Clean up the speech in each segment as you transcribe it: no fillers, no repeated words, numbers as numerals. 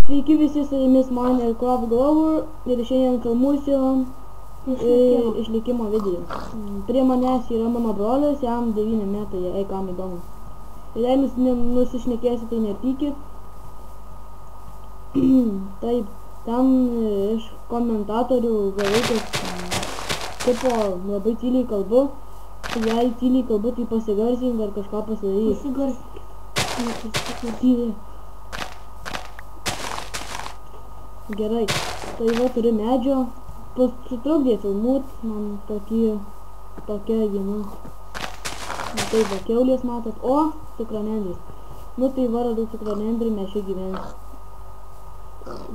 Sveiki visi, su jumis man Aircraft Glover ir šiandien filmuosiu išlikimo video. Prie manęs yra mano brolis, jam 9 metai, jei kam įdomu. Ir jei nusišnekėsiu, tai nepykit. Taip, ten iš komentatorių gavau, kad tipo labai tyliai kalbu. Jei tyliai kalbu, tai pasigarsink ar kažką pasidaryk. Pasigarsink. Gerai, tai va turiu medžio, sutrukdė filmuot, man tokia viena, tai va kiaulės matot, o cukranendris, nu tai va radau cukranendrį, mes čia gyvensim,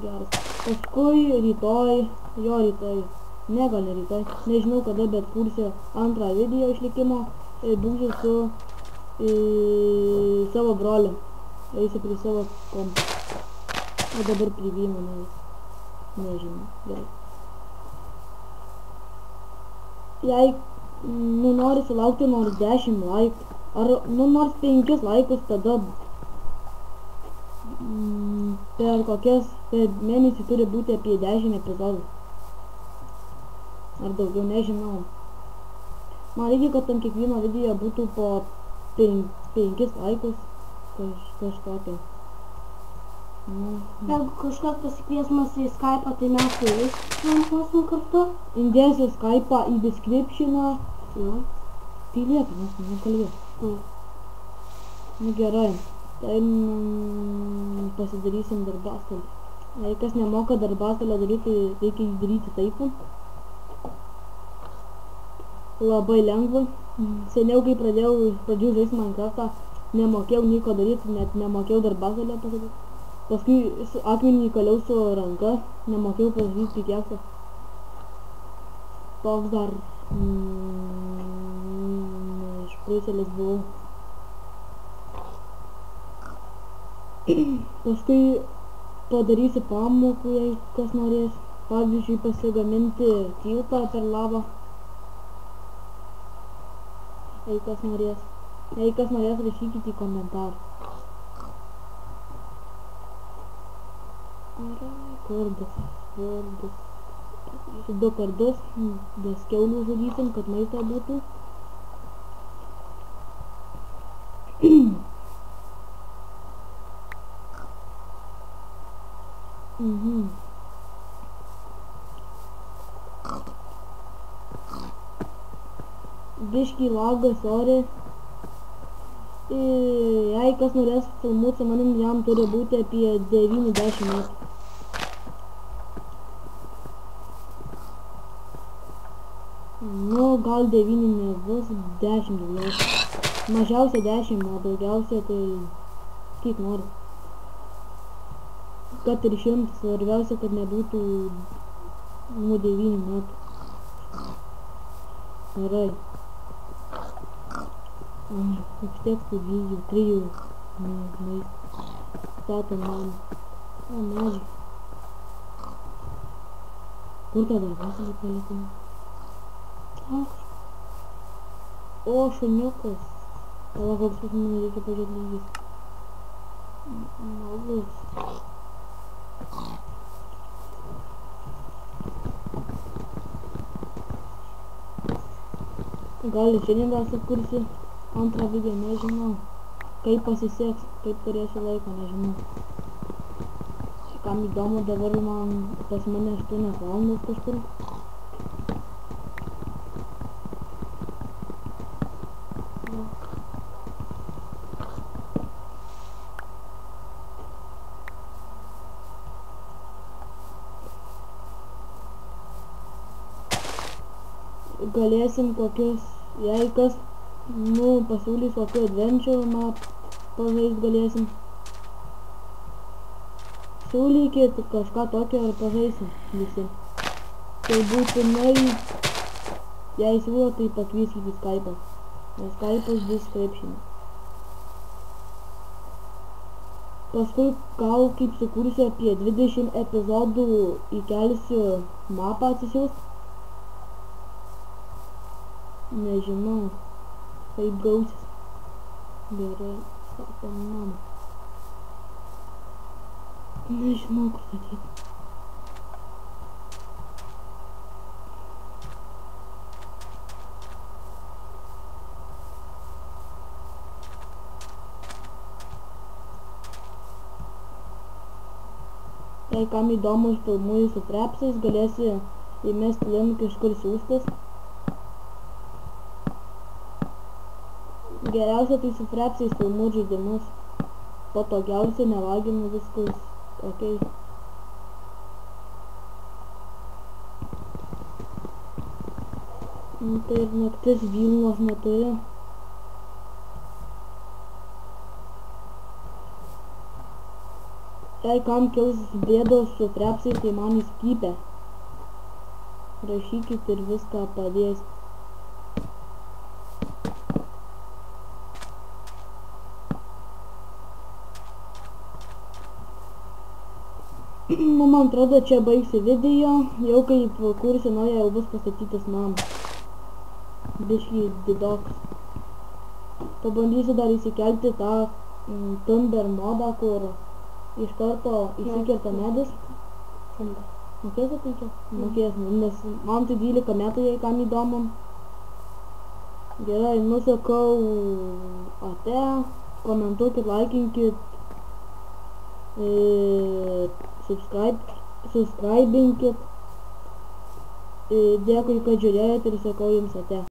geras, paskui rytoj, ne gal ne rytoj, nežinau kada, bet kursiu antrą video išlikimo, būsiu su savo broliu, eisiu prie savo kompo. O dabar privymą, nežinau, gerai. Jei nori sulaukti nors 10 laikų, ar nors 5 laikus, tada per mėnesį turi būti apie 10 epizodų. Ar daugiau, nežinau. Man reikia, kad ant kiekvieno video būtų po 5 laikus, kažkokia. Jeigu kažkas pasikvies mus į Skype'ą, tai mes su jais filmuosim kartu. Įdėsiu Skype'ą į descriptioną. Tai lieka, mes nekalbės. Nu gerai, tai pasidarysim darbastalį. Jei kas nemoka darbastalio daryti, tai reikia jį daryti taip. Labai lengva. Seniau, kai pradėjau žaisti Minecraft'ą, nemokėjau nieko daryti, net nemokėjau darbastalio pasidaryti. Paskui akmenį įkaliau su ranka, nemokėjau pasidaryti pikeksą. Toks dar išprusėlis buvau. Paskui padarysiu pamokų, jei kas norės. Pavyzdžiui, pasigaminti tiltą per lavą. Jei kas norės. Jei kas norės, rašykite į komentarus. Kardus. 2 kardus, des kiaulių žudysim, kad maistą būtų. Biškį lagas, sorry. Jei kas norės filmuoti su manim, jam turi būti apie 9-10 metų. Nu, gal 9 nebus, 10 daugiausia. Mažiausia 10, o daugiausia tai kiek nori. Kad ir 100, svarbiausia, kad nebūtų nuo 9 metų. Gerai. Užteks tų 2-3 maistų. Statom man. O, medžiai. Kur tą darbastalį palikime? O, šuniukas. Pala, koks pas man reikia pažiūrėti lygis. Malus. Gal šiandien dar sukursi antrą video, nežinau. Kaip pasiseks, kaip turėsiu laiko, nežinau. Kam įdomu, dabar man pas mane 8 valandos kažkur. Galėsim kokius, jei kas, pasiūlys kokiu adventure map pažaist galėsim. Siūlykit kažką tokio ir pažaisim visi. Tai būtinai, jei siūlo, tai pakvieskit į Skype'ą. Nes Skype'as description. Paskui gal kaip sukursiu apie 20 epizodų įkelsiu mapą atsisiųst. Nežinau, kaip gausis. Gerai, statom namą. Nežinau, kur statyti. Jei kam įdomu, aš filmuoju su frepsais, galėsi įmesti link iš kur siūstas. Geriausia tai su frepsais filmuoti žaidimus. Patogiausia, nelaginu, viskas ok. Tai ir naktis Vilnos neturi. Jei kam kils bėdos su frepsais, tai man įskypė. Rašykit ir viską padės. Man atrodo, čia baigsiu video, jau kaip kursiu naują, jau bus pastatytas namas. Biškį didoks. Pabandysiu dar įsikelti tą Thunder modą, kur iš karto įsikerta medis. Mokėsi tai čia? Mokėsim, nes man tai 12 metų, jei kam įdomu. Gerai, nusakau ate, komentuokit, laikinkit, subscribinkit. Dėkui, kad žiūrėjote ir sakau jums ate.